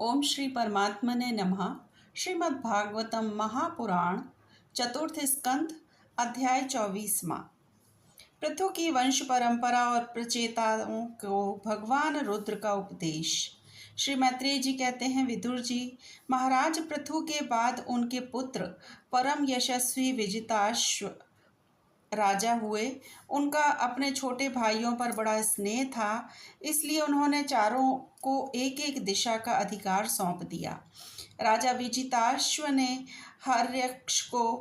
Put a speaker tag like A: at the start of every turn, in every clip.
A: ओम श्री परमात्मने नमः। श्रीमद् भागवतम महापुराण चतुर्थ स्कंध अध्याय 24वां। पृथु की वंश परंपरा और प्रचेताओं को भगवान रुद्र का उपदेश। श्री मैत्रेय जी कहते हैं, विदुर जी, महाराज पृथु के बाद उनके पुत्र परम यशस्वी विजिताश्व राजा हुए। उनका अपने छोटे भाइयों पर बड़ा स्नेह था, इसलिए उन्होंने चारों को एक एक दिशा का अधिकार सौंप दिया। राजा विजिताश्व ने हर्यक्ष को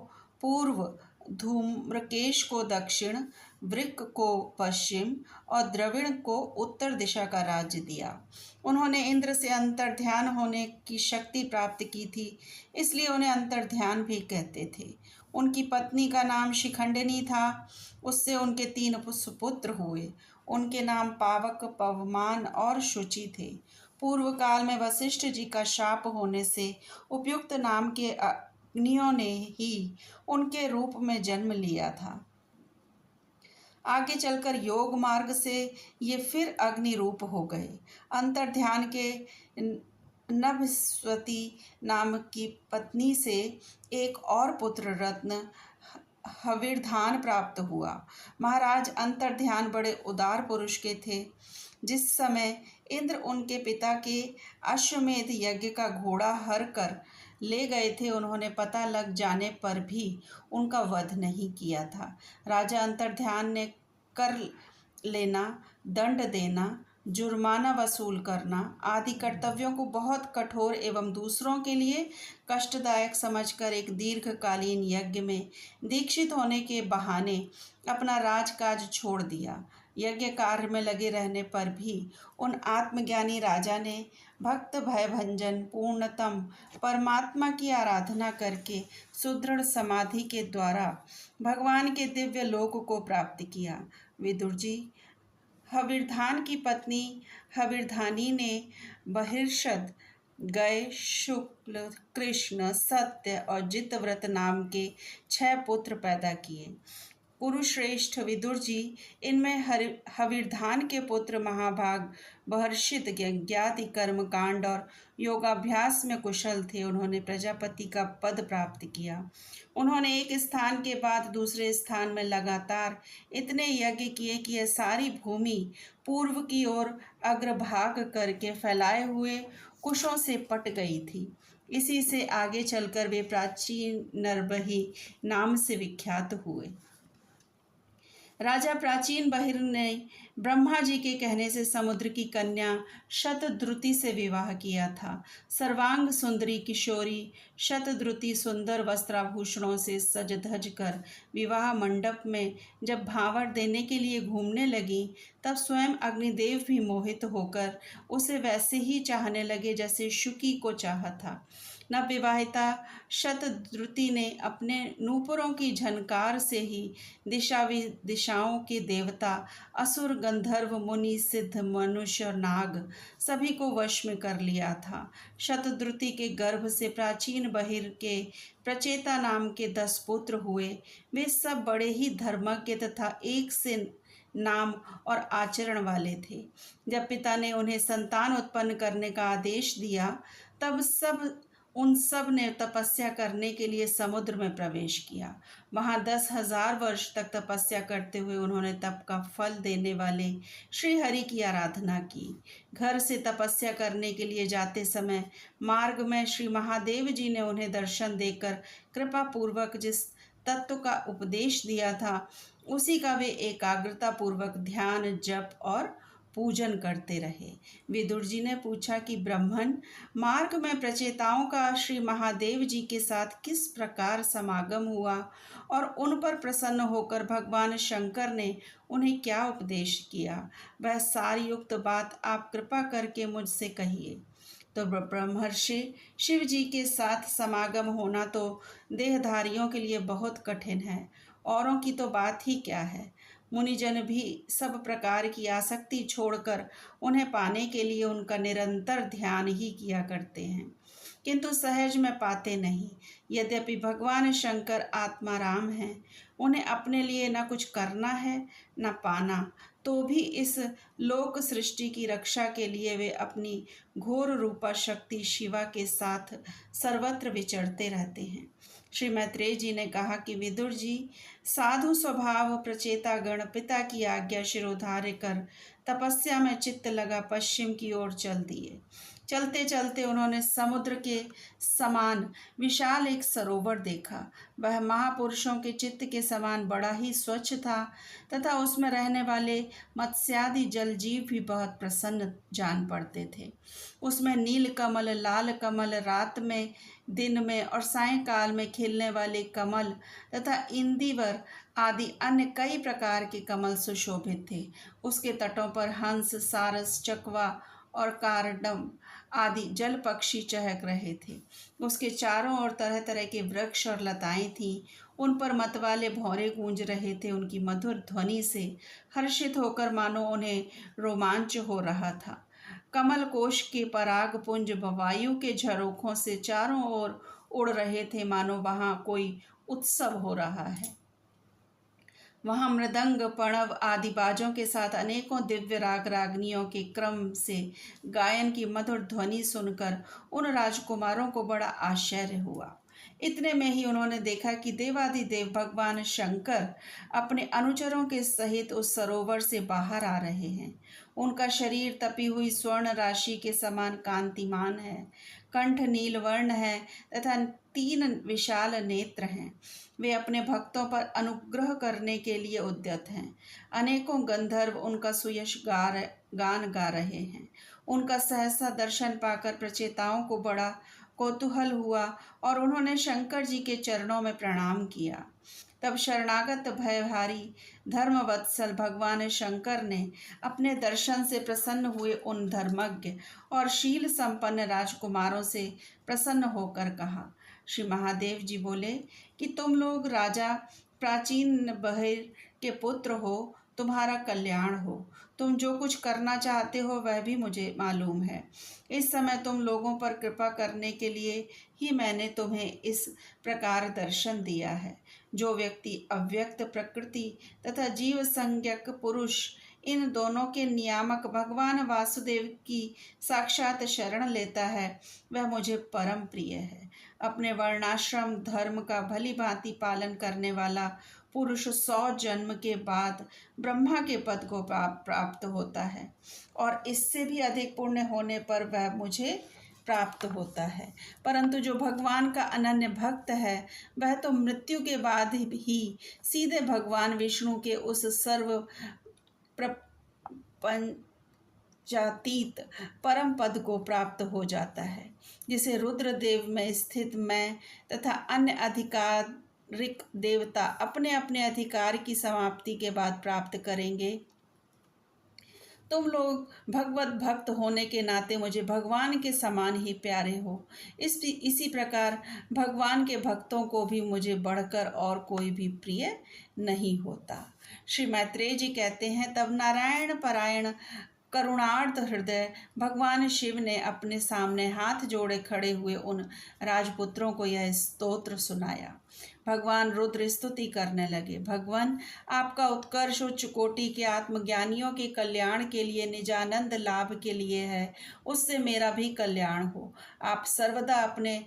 A: पूर्व, धूम्रकेश को दक्षिण, वृक को पश्चिम और द्रविण को उत्तर दिशा का राज्य दिया। उन्होंने इंद्र से अंतर्ध्यान होने की शक्ति प्राप्त की थी, इसलिए उन्हें अंतर्ध्यान भी कहते थे। उनकी पत्नी का नाम शिखंडिनी था। उससे उनके 3 सुपुत्र हुए। उनके नाम पावक, पवमान और शुचि थे। पूर्व काल में वशिष्ठ जी का शाप होने से उपयुक्त नाम के अग्नियों ने ही उनके रूप में जन्म लिया था। आगे चलकर योग मार्ग से ये फिर अग्नि रूप हो गए। अंतर्ध्यान के नभस्वती नाम की पत्नी से एक और पुत्र रत्न हविर्धान प्राप्त हुआ। महाराज अंतर्ध्यान बड़े उदार पुरुष के थे। जिस समय इंद्र उनके पिता के अश्वमेध यज्ञ का घोड़ा हर कर ले गए थे, उन्होंने पता लग जाने पर भी उनका वध नहीं किया था। राजा अंतर्ध्यान ने कर लेना, दंड देना, जुर्माना वसूल करना आदि कर्तव्यों को बहुत कठोर एवं दूसरों के लिए कष्टदायक समझकर एक दीर्घकालीन यज्ञ में दीक्षित होने के बहाने अपना राजकाज छोड़ दिया। यज्ञ कार्य में लगे रहने पर भी उन आत्मज्ञानी राजा ने भक्त भयभंजन पूर्णतम परमात्मा की आराधना करके सुदृढ़ समाधि के द्वारा भगवान के दिव्य लोक को प्राप्त किया। विदुर जी, हविर्धान की पत्नी हविर्धानी ने बहिर्षद, गय, शुक्ल, कृष्ण, सत्य और जितव्रत नाम के 6 पुत्र पैदा किए। कुरुश्रेष्ठ विदुर जी, इनमें हविर्धान के पुत्र महाभाग बहर्षित ज्ञाति कर्म कांड और योगाभ्यास में कुशल थे। उन्होंने प्रजापति का पद प्राप्त किया। उन्होंने एक स्थान के बाद दूसरे स्थान में लगातार इतने यज्ञ किए कि यह सारी भूमि पूर्व की ओर अग्रभाग करके फैलाए हुए कुशों से पट गई थी। इसी से आगे चलकर वे प्राचीन नरबही नाम से विख्यात हुए। राजा प्राचीन बहिर ने ब्रह्मा जी के कहने से समुद्र की कन्या शतद्रुति से विवाह किया था। सर्वांग सुंदरी किशोरी शतद्रुति सुंदर वस्त्राभूषणों से सज धज कर विवाह मंडप में जब भांवर देने के लिए घूमने लगी, तब स्वयं अग्निदेव भी मोहित होकर उसे वैसे ही चाहने लगे जैसे शुकी को चाहा था। नवविवाहिता शतद्रुति ने अपने नूपुरों की झनकार से ही दिशाओं के देवता, असुर, गंधर्व, मुनि, सिद्ध, मनुष्य और नाग सभी को वश में कर लिया था। शतद्रुति के गर्भ से प्राचीन बहिर के प्रचेता नाम के 10 पुत्र हुए। वे सब बड़े ही धर्मज्ञ तथा एक से नाम और आचरण वाले थे। जब पिता ने उन्हें संतान उत्पन्न करने का आदेश दिया, तब उन सब ने तपस्या करने के लिए समुद्र में प्रवेश किया। वहाँ 10,000 वर्ष तक तपस्या करते हुए उन्होंने तप का फल देने वाले श्री हरि की आराधना की। घर से तपस्या करने के लिए जाते समय मार्ग में श्री महादेव जी ने उन्हें दर्शन देकर कृपा पूर्वक जिस तत्व का उपदेश दिया था, उसी का वे एकाग्रता पूर्वक ध्यान, जप और पूजन करते रहे। विदुर जी ने पूछा कि ब्राह्मण, मार्ग में प्रचेताओं का श्री महादेव जी के साथ किस प्रकार समागम हुआ और उन पर प्रसन्न होकर भगवान शंकर ने उन्हें क्या उपदेश किया, वह सारयुक्त बात आप कृपा करके मुझसे कहिए। तो ब्रह्मर्षि शिव जी के साथ समागम होना तो देहधारियों के लिए बहुत कठिन है, औरों की तो बात ही क्या है। मुनिजन भी सब प्रकार की आसक्ति छोड़कर उन्हें पाने के लिए उनका निरंतर ध्यान ही किया करते हैं, किंतु सहज में पाते नहीं। यद्यपि भगवान शंकर आत्माराम हैं, उन्हें अपने लिए न कुछ करना है न पाना, तो भी इस लोक सृष्टि की रक्षा के लिए वे अपनी घोर रूपा शक्ति शिवा के साथ सर्वत्र विचरते रहते हैं। श्री मैत्रेय जी ने कहा कि विदुर जी साधु स्वभाव प्रचेता गण पिता की आज्ञा शिरोधार्य कर तपस्या में चित्त लगा पश्चिम की ओर चल दिए। चलते चलते उन्होंने समुद्र के समान विशाल एक सरोवर देखा। वह महापुरुषों के चित्त के समान बड़ा ही स्वच्छ था तथा उसमें रहने वाले मत्स्यादि जल जीव भी बहुत प्रसन्न जान पड़ते थे। उसमें नील कमल, लाल कमल, रात में, दिन में और सायंकाल में खिलने वाले कमल तथा इंदिवर आदि अन्य कई प्रकार के कमल सुशोभित थे। उसके तटों पर हंस, सारस, चकवा और कारडम आदि जल पक्षी चहक रहे थे। उसके चारों ओर तरह तरह के वृक्ष और लताएं थीं। उन पर मतवाले भौरे गूंज रहे थे। उनकी मधुर ध्वनि से हर्षित होकर मानो उन्हें रोमांच हो रहा था। कमल कोश के पराग पुंज वायु के झरोखों से चारों ओर उड़ रहे थे, मानो वहां कोई उत्सव हो रहा है। वहां मृदंग, पणव आदि बाजों के साथ अनेकों दिव्य राग रागनियों के क्रम से गायन की मधुर ध्वनि सुनकर उन राजकुमारों को बड़ा आश्चर्य हुआ। इतने में ही उन्होंने देखा कि देवादिदेव भगवान शंकर अपने अनुचरों के सहित उस सरोवर से बाहर आ रहे हैं। उनका शरीर तपी हुई स्वर्ण राशि के समान कांतिमान है, कंठ नीलवर्ण है तथा 3 विशाल नेत्र हैं। वे अपने भक्तों पर अनुग्रह करने के लिए उद्यत हैं। अनेकों गंधर्व उनका सुयश गान गा रहे हैं। उनका सहसा दर्शन पाकर प्रचेताओं को बड़ा कौतूहल हुआ और उन्होंने शंकर जी के चरणों में प्रणाम किया। तब शरणागत भयहारी धर्मवत्सल भगवान शंकर ने अपने दर्शन से प्रसन्न हुए उन धर्मज्ञ और शील संपन्न राजकुमारों से प्रसन्न होकर कहा। श्री महादेव जी बोले कि तुम लोग राजा प्राचीन बहिर के पुत्र हो, तुम्हारा कल्याण हो। तुम जो कुछ करना चाहते हो वह भी मुझे मालूम है। इस समय तुम लोगों पर कृपा करने के लिए ही मैंने तुम्हें इस प्रकार दर्शन दिया है। जो व्यक्ति अव्यक्त प्रकृति तथा जीव संज्ञक पुरुष, इन दोनों के नियामक भगवान वासुदेव की साक्षात शरण लेता है, वह मुझे परम प्रिय है। अपने वर्णाश्रम धर्म का भली भांति पालन करने वाला पुरुष 100 जन्म के बाद ब्रह्मा के पद को प्राप्त होता है और इससे भी अधिक पुण्य होने पर वह मुझे प्राप्त होता है। परंतु जो भगवान का अनन्य भक्त है वह तो मृत्यु के बाद ही सीधे भगवान विष्णु के उस सर्व प्रपंचातीत परम पद को प्राप्त हो जाता है, जिसे रुद्रदेव में स्थित मैं तथा अन्य अधिकारिक देवता अपने अपने अधिकार की समाप्ति के बाद प्राप्त करेंगे। तुम लोग भगवत भक्त होने के नाते मुझे भगवान के समान ही प्यारे हो। इसी प्रकार भगवान के भक्तों को भी मुझे बढ़कर और कोई भी प्रिय नहीं होता। श्री मैत्रेय जी कहते हैं, तब नारायण परायण करुणार्थ हृदय भगवान शिव ने अपने सामने हाथ जोड़े खड़े हुए उन राजपुत्रों को यह स्तोत्र सुनाया। भगवान रुद्र स्तुति करने लगे। भगवान, आपका उत्कर्ष उच्च कोटि के आत्मज्ञानियों के कल्याण के लिए, निजानंद लाभ के लिए है, उससे मेरा भी कल्याण हो। आप सर्वदा अपने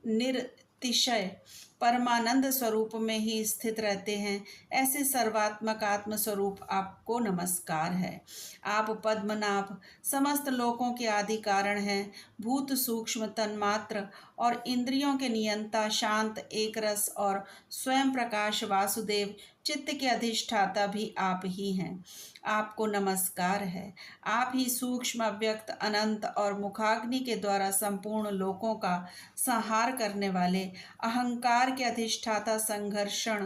A: निरतिशय परमानंद स्वरूप में ही स्थित रहते हैं। ऐसे सर्वात्मक आत्म स्वरूप आपको नमस्कार है। आप पद्मनाभ समस्त लोकों के आदि कारण हैं। भूत सूक्ष्म तन्मात्र और इंद्रियों के नियंता, शांत एक रस और स्वयं प्रकाश वासुदेव चित्त के अधिष्ठाता भी आप ही हैं। आपको नमस्कार है। आप ही सूक्ष्म, अव्यक्त, अनंत और मुखाग्नि के द्वारा संपूर्ण लोकों का संहार करने वाले, अहंकार के अधिष्ठाता, संघर्षण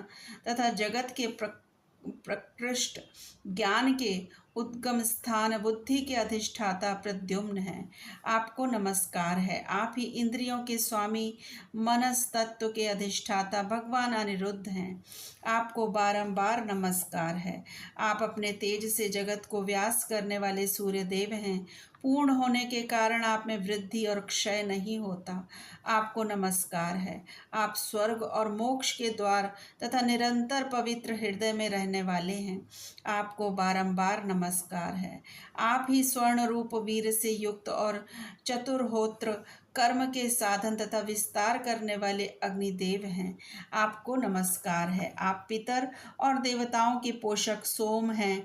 A: तथा जगत के प्रकृष्ट ज्ञान के उद्गम स्थान बुद्धि के अधिष्ठाता प्रद्युम्न हैं। आपको नमस्कार है। आप ही इंद्रियों के स्वामी मनस तत्व के अधिष्ठाता भगवान अनिरुद्ध हैं। आपको बारंबार नमस्कार है। आप अपने तेज से जगत को व्यास करने वाले सूर्य देव हैं। पूर्ण होने के कारण आप में वृद्धि और क्षय नहीं होता। आपको नमस्कार है। आप स्वर्ग और मोक्ष के द्वार तथा निरंतर पवित्र हृदय में रहने वाले हैं। आपको बारंबार नमस्कार है। आप ही स्वर्ण रूप वीर से युक्त और चतुर्होत्र कर्म के साधन तथा विस्तार करने वाले अग्निदेव हैं। आपको नमस्कार है। आप पितर और देवताओं के पोषक सोम हैं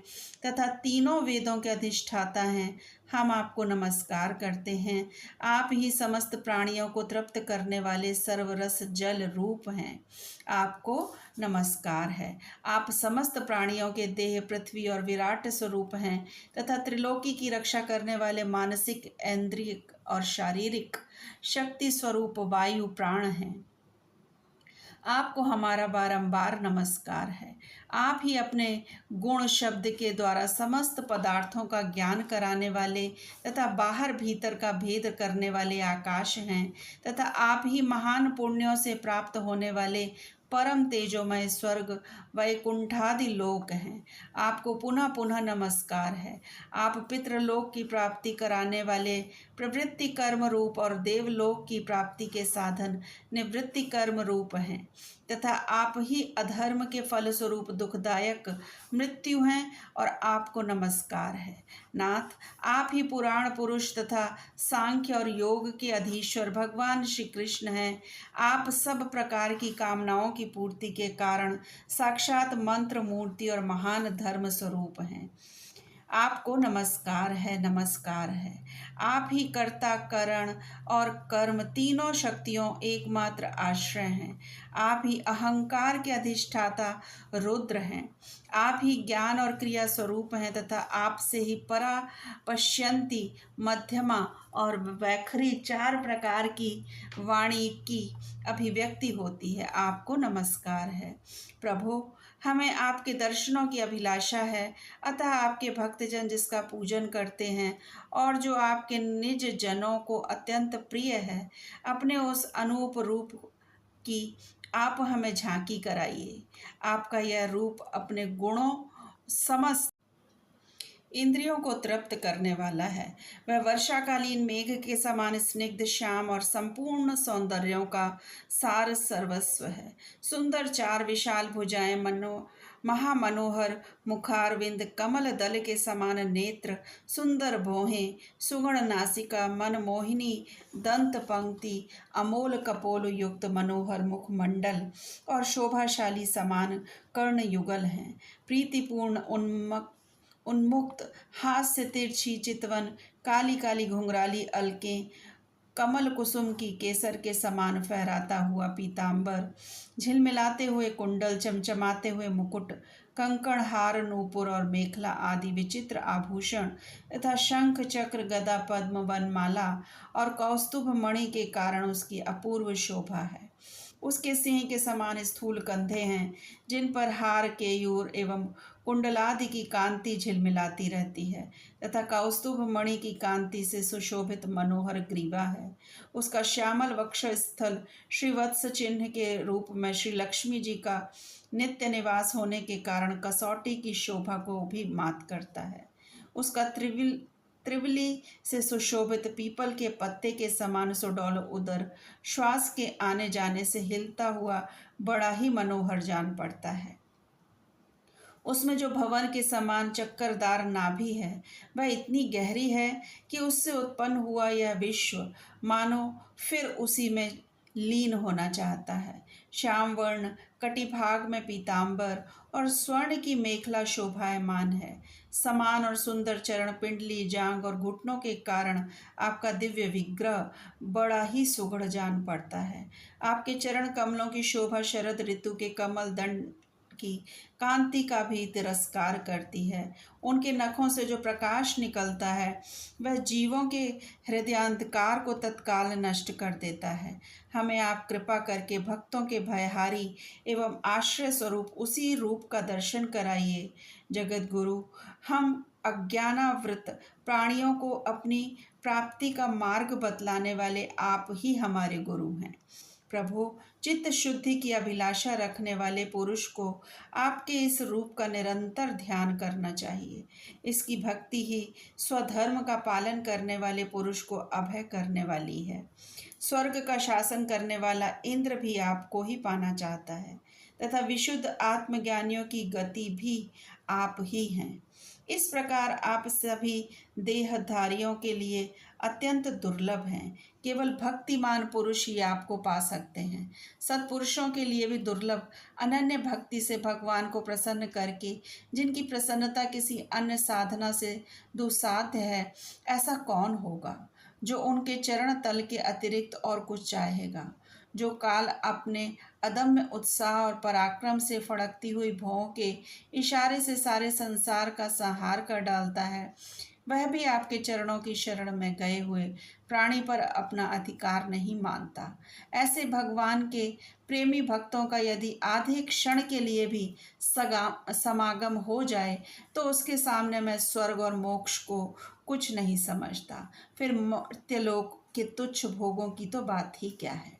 A: तथा तीनों वेदों के अधिष्ठाता हैं। हम आपको नमस्कार करते हैं। आप ही समस्त प्राणियों को तृप्त करने वाले सर्वरस जल रूप हैं। आपको नमस्कार है। आप समस्त प्राणियों के देह पृथ्वी और विराट स्वरूप हैं तथा त्रिलोकी की रक्षा करने वाले मानसिक, ऐन्द्रियक और शारीरिक शक्ति स्वरूप वायु प्राण हैं। आपको हमारा बारंबार नमस्कार है। आप ही अपने गुण शब्द के द्वारा समस्त पदार्थों का ज्ञान कराने वाले तथा बाहर भीतर का भेद करने वाले आकाश हैं तथा आप ही महान पुण्यों से प्राप्त होने वाले परम तेजोमय स्वर्ग वैकुंठादि लोक हैं। आपको पुनः पुनः नमस्कार है। आप पितृलोक की प्राप्ति कराने वाले प्रवृत्ति कर्म रूप और देवलोक की प्राप्ति के साधन निवृत्ति कर्म रूप हैं तथा आप ही अधर्म के फलस्वरूप दुखदायक मृत्यु हैं और आपको नमस्कार है। नाथ, आप ही पुराण पुरुष तथा सांख्य और योग के अधीश्वर भगवान श्री कृष्ण हैं। आप सब प्रकार की कामनाओं की पूर्ति के कारण साक्षात मंत्र मूर्ति और महान धर्म स्वरूप हैं। आपको नमस्कार है, नमस्कार है। आप ही कर्ता, करण और कर्म तीनों शक्तियों एकमात्र आश्रय हैं। आप ही अहंकार के अधिष्ठाता रुद्र हैं। आप ही ज्ञान और क्रिया स्वरूप हैं तथा आपसे ही परा, पश्यंती, मध्यमा और वैखरी चार प्रकार की वाणी की अभिव्यक्ति होती है। आपको नमस्कार है। प्रभु, हमें आपके दर्शनों की अभिलाषा है, अतः आपके भक्तजन जिसका पूजन करते हैं और जो आपके निज जनों को अत्यंत प्रिय है, अपने उस अनूप रूप की आप हमें झांकी कराइए। आपका यह रूप अपने गुणों समस्त इंद्रियों को तृप्त करने वाला है। वह वर्षाकालीन मेघ के समान स्निग्ध श्याम और संपूर्ण सौंदर्यों का सार सर्वस्व है। सुंदर चार विशाल भुजाएं, महामनोहर मुखारविंद, कमल दल के समान नेत्र, सुंदर भौहें, सुगण नासिका, मनमोहिनी दंत पंक्ति, अमोल कपोल युक्त मनोहर मुखमंडल और शोभाशाली समान कर्ण युगल हैं। प्रीतिपूर्ण उन्मुक्त हास्य तिरछी चितवन, काली काली घुंघराली अलकें, कमल कुसुम की केसर के समान फहराता हुआ पीतांबर, झिलमिलाते हुए कुंडल, चमचमाते हुए मुकुट, कंकण, हार, नूपुर और मेखला आदि विचित्र आभूषण तथा शंख, चक्र, गदा, पद्म, वनमाला और कौस्तुभ मणि के कारण उसकी अपूर्व शोभा है। उसके सिंह के समान स्थूल कंधे हैं, जिन पर हार, केयूर एवं कुंडलादि की कांति झिलमिलाती रहती है तथा कौस्तुभ मणि की कांति से सुशोभित मनोहर ग्रीवा है। उसका श्यामल वक्ष स्थल श्रीवत्स चिन्ह के रूप में श्री लक्ष्मी जी का नित्य निवास होने के कारण कसौटी की शोभा को भी मात करता है। उसका त्रिवली से सुशोभित पीपल के पत्ते के समान सुडौल उदर श्वास के आने जाने से हिलता हुआ बड़ा ही मनोहर जान पड़ता है। उसमें जो भवन के समान चक्करदार नाभि है, वह इतनी गहरी है कि उससे उत्पन्न हुआ यह विश्व मानो फिर उसी में लीन होना चाहता है। श्याम वर्ण कटिभाग में पीतांबर और स्वर्ण की मेखला शोभायमान है। समान और सुंदर चरण, पिंडली, जांग और घुटनों के कारण आपका दिव्य विग्रह बड़ा ही सुघड़ जान पड़ता है। आपके चरण कमलों की शोभा शरद ऋतु के कमल दंड की कांति का भी तिरस्कार करती है। उनके नखों से जो प्रकाश निकलता है वह जीवों के हृदयांधकार को तत्काल नष्ट कर देता है। हमें आप कृपा करके भक्तों के भयहारी एवं आश्रय स्वरूप उसी रूप का दर्शन कराइए। जगत गुरु, हम अज्ञानावृत प्राणियों को अपनी प्राप्ति का मार्ग बतलाने वाले आप ही हमारे गुरु हैं। प्रभु, चित्त शुद्धि की अभिलाषा रखने वाले पुरुष को आपके इस रूप का निरंतर ध्यान करना चाहिए। इसकी भक्ति ही स्वधर्म का पालन करने वाले पुरुष को अभय करने वाली है। स्वर्ग का शासन करने वाला इंद्र भी आपको ही पाना चाहता है तथा विशुद्ध आत्मज्ञानियों की गति भी आप ही हैं। इस प्रकार आप सभी देहधारियों के लिए अत्यंत दुर्लभ हैं। केवल भक्तिमान पुरुष ही आपको पा सकते हैं। सत्पुरुषों के लिए भी दुर्लभ अनन्य भक्ति से भगवान को प्रसन्न करके, जिनकी प्रसन्नता किसी अन्य साधना से दुस्साध्य है, ऐसा कौन होगा जो उनके चरण तल के अतिरिक्त और कुछ चाहेगा। जो काल अपने अदम्य उत्साह और पराक्रम से फड़कती हुई भौं के इशारे से सारे संसार का संहार कर डालता है, वह भी आपके चरणों की शरण में गए हुए प्राणी पर अपना अधिकार नहीं मानता। ऐसे भगवान के प्रेमी भक्तों का यदि आधे क्षण के लिए भी समागम हो जाए तो उसके सामने मैं स्वर्ग और मोक्ष को कुछ नहीं समझता। फिर मर्त्यलोक के तुच्छ भोगों की तो बात ही क्या है।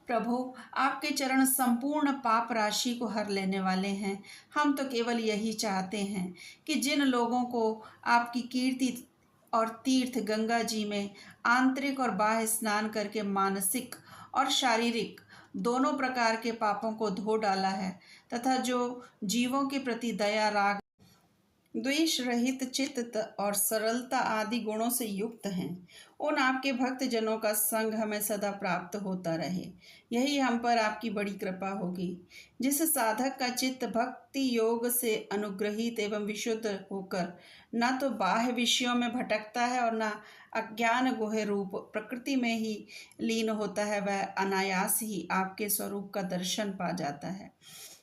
A: प्रभु, आपके चरण संपूर्ण पाप राशि को हर लेने वाले हैं। हम तो केवल यही चाहते हैं कि जिन लोगों को आपकी कीर्ति और तीर्थ गंगा जी में आंतरिक और बाह्य स्नान करके मानसिक और शारीरिक दोनों प्रकार के पापों को धो डाला है तथा जो जीवों के प्रति दया, राग, द्वेष रहित चित्त और सरलता आदि गुणों से युक्त हैं, उन आपके भक्त जनों का संग हमें सदा प्राप्त होता रहे। यही हम पर आपकी बड़ी कृपा होगी। जिस साधक का चित्त भक्ति योग से अनुग्रहित एवं विशुद्ध होकर न तो बाह्य विषयों में भटकता है और न अज्ञान गुहे रूप प्रकृति में ही लीन होता है, वह अनायास ही आपके स्वरूप का दर्शन पा जाता है,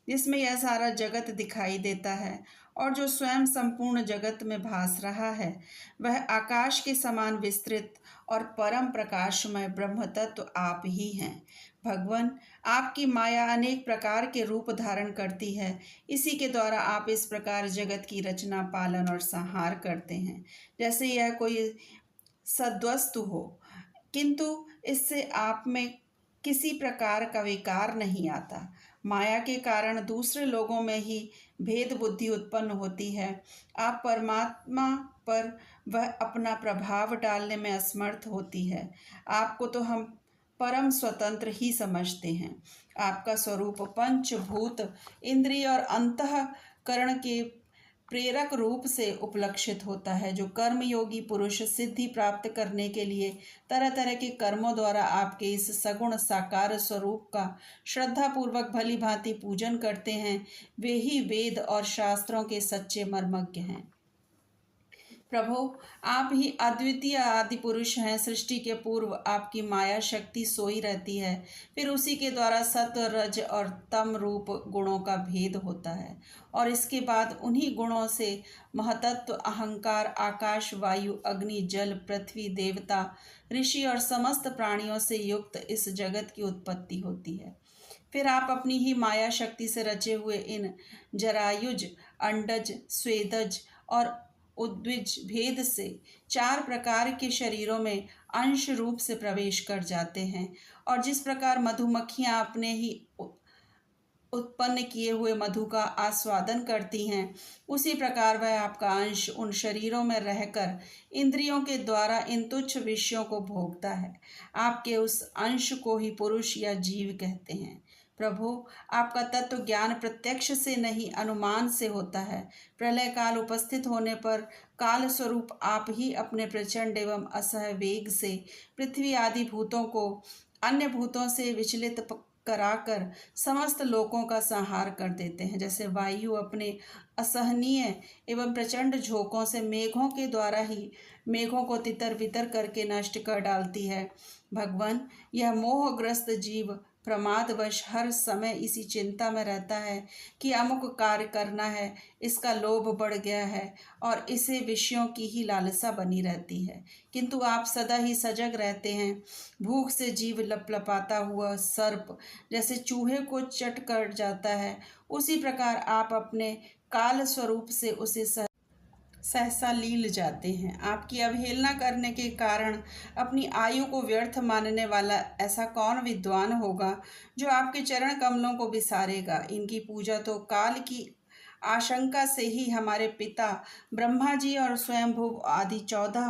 A: जिसमें यह सारा जगत दिखाई देता है और जो स्वयं संपूर्ण जगत में भास रहा है, वह आकाश के समान विस्तृत और परम प्रकाशमय ब्रह्म तत्व आप ही हैं। भगवान, आपकी माया अनेक प्रकार के रूप धारण करती है। इसी के द्वारा आप इस प्रकार जगत की रचना, पालन और संहार करते हैं, जैसे यह कोई सद्वस्तु हो, किंतु इससे आप में किसी प्रकार का विकार नहीं आता। माया के कारण दूसरे लोगों में ही भेद बुद्धि उत्पन्न होती है। आप परमात्मा पर वह अपना प्रभाव डालने में असमर्थ होती है। आपको तो हम परम स्वतंत्र ही समझते हैं। आपका स्वरूप पंचभूत, इंद्रिय और अंतःकरण के प्रेरक रूप से उपलक्षित होता है। जो कर्मयोगी पुरुष सिद्धि प्राप्त करने के लिए तरह तरह के कर्मों द्वारा आपके इस सगुण साकार स्वरूप का श्रद्धापूर्वक भली भांति पूजन करते हैं, वे ही वेद और शास्त्रों के सच्चे मर्मज्ञ हैं। प्रभु, आप ही अद्वितीय आदि पुरुष हैं। सृष्टि के पूर्व आपकी माया शक्ति सोई रहती है, फिर उसी के द्वारा सत्व, रज और तम रूप गुणों का भेद होता है और इसके बाद उन्हीं गुणों से महतत्व, अहंकार, आकाश, वायु, अग्नि, जल, पृथ्वी, देवता, ऋषि और समस्त प्राणियों से युक्त इस जगत की उत्पत्ति होती है। फिर आप अपनी ही माया शक्ति से रचे हुए इन जरायुज, अंडज, स्वेदज और उद्विज भेद से 4 प्रकार के शरीरों में अंश रूप से प्रवेश कर जाते हैं और जिस प्रकार मधुमक्खियां अपने ही उत्पन्न किए हुए मधु का आस्वादन करती हैं, उसी प्रकार वह आपका अंश उन शरीरों में रहकर इंद्रियों के द्वारा इन तुच्छ विषयों को भोगता है। आपके उस अंश को ही पुरुष या जीव कहते हैं। प्रभु, आपका तत्व ज्ञान प्रत्यक्ष से नहीं, अनुमान से होता है। प्रलय काल उपस्थित होने पर काल स्वरूप आप ही अपने प्रचंड एवं असह्य वेग से पृथ्वी आदि भूतों को अन्य भूतों से विचलित कराकर समस्त लोकों का संहार कर देते हैं। जैसे वायु अपने असहनीय एवं प्रचंड झोंकों से मेघों के द्वारा ही मेघों को तितर बितर करके नष्ट कर डालती है। भगवान, यह मोहग्रस्त जीव प्रमादवश हर समय इसी चिंता में रहता है कि अमुक कार्य करना है, इसका लोभ बढ़ गया है और इसे विषयों की ही लालसा बनी रहती है, किंतु आप सदा ही सजग रहते हैं। भूख से जीव लपलपाता हुआ सर्प जैसे चूहे को चट कर जाता है, उसी प्रकार आप अपने काल स्वरूप से उसे सहसा लील जाते हैं। आपकी अवहेलना करने के कारण अपनी आयु को व्यर्थ मानने वाला ऐसा कौन विद्वान होगा जो आपके चरण कमलों को विसारेगा। इनकी पूजा तो काल की आशंका से ही हमारे पिता ब्रह्मा जी और स्वयंभू आदि 14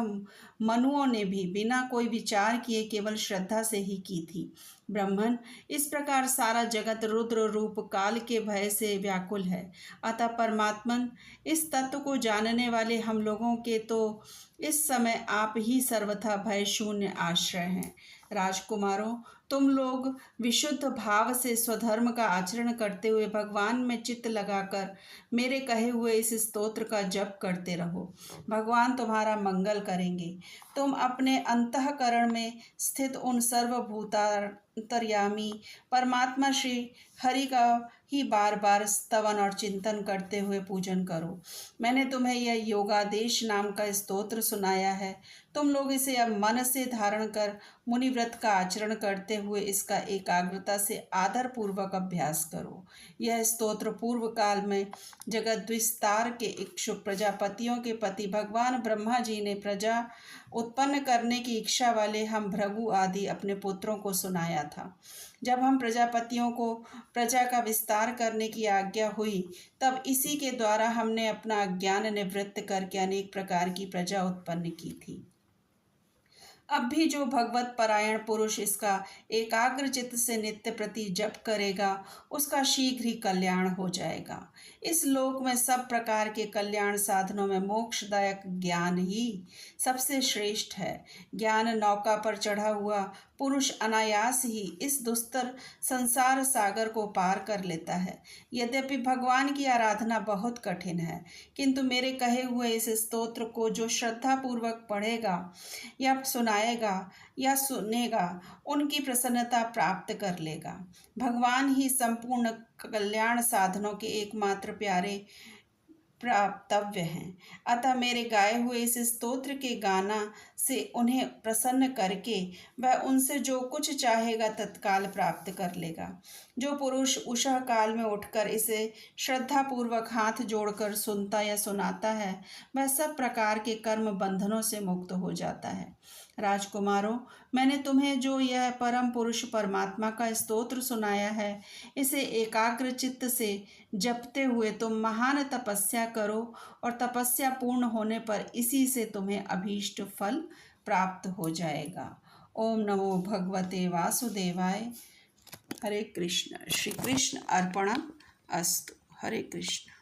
A: मनुओं ने भी बिना कोई विचार किए केवल श्रद्धा से ही की थी। ब्रह्मन, इस प्रकार सारा जगत रुद्र रूप काल के भय से व्याकुल है। अतः परमात्मन, इस तत्व को जानने वाले हम लोगों के तो इस समय आप ही सर्वथा भय शून्य आश्रय हैं। राजकुमारों, तुम लोग विशुद्ध भाव से स्वधर्म का आचरण करते हुए भगवान में चित्त लगाकर मेरे कहे हुए इस स्तोत्र का जप करते रहो। भगवान तुम्हारा मंगल करेंगे। तुम अपने अंतःकरण में स्थित उन सर्वभूतांतर्यामी परमात्मा श्री हरि का ही बार बार स्तवन और चिंतन करते हुए पूजन करो। मैंने तुम्हें यह योगादेश नाम का स्तोत्र सुनाया है। तुम लोग इसे अब मन से धारण कर मुनिव्रत का आचरण करते हुए इसका एकाग्रता से आदर पूर्वक अभ्यास करो। यह स्तोत्र पूर्व काल में जगत विस्तार के इच्छुक प्रजापतियों के पति भगवान ब्रह्मा जी ने प्रजा उत्पन्न करने की इच्छा वाले हम भृगु आदि अपने पुत्रों को सुनाया था। जब हम प्रजापतियों को प्रजा का विस्तार करने की आज्ञा हुई, तब इसी के द्वारा हमने अपना अज्ञान निवृत्त करके अनेक प्रकार की प्रजा उत्पन्न की थी। अब भी जो भगवत परायण पुरुष इसका एकाग्र चित्त से नित्य प्रति जप करेगा, उसका शीघ्र ही कल्याण हो जाएगा। इस लोक में सब प्रकार के कल्याण साधनों में मोक्षदायक ज्ञान ही सबसे श्रेष्ठ है। ज्ञान नौका पर चढ़ा हुआ पुरुष अनायास ही इस दुस्तर संसार सागर को पार कर लेता है। यद्यपि भगवान की आराधना बहुत कठिन है, किंतु मेरे कहे हुए इस स्तोत्र को जो श्रद्धापूर्वक पढ़ेगा या सुनाएगा या सुनेगा, उनकी प्रसन्नता प्राप्त कर लेगा। भगवान ही संपूर्ण कल्याण साधनों के एकमात्र प्यारे प्राप्तव्य हैं। अतः मेरे गाए हुए इस स्तोत्र के गाना से उन्हें प्रसन्न करके वह उनसे जो कुछ चाहेगा तत्काल प्राप्त कर लेगा। जो पुरुष उषः काल में उठकर इसे श्रद्धापूर्वक हाथ जोड़कर सुनता या सुनाता है, वह सब प्रकार के कर्म बंधनों से मुक्त हो जाता है। राजकुमारों, मैंने तुम्हें जो यह परम पुरुष परमात्मा का स्तोत्र सुनाया है, इसे एकाग्र चित्त से जपते हुए तुम महान तपस्या करो और तपस्या पूर्ण होने पर इसी से तुम्हें अभीष्ट फल प्राप्त हो जाएगा। ओम नमो भगवते वासुदेवाय। हरे कृष्ण। श्री कृष्ण अर्पणम अस्तु। हरे कृष्ण।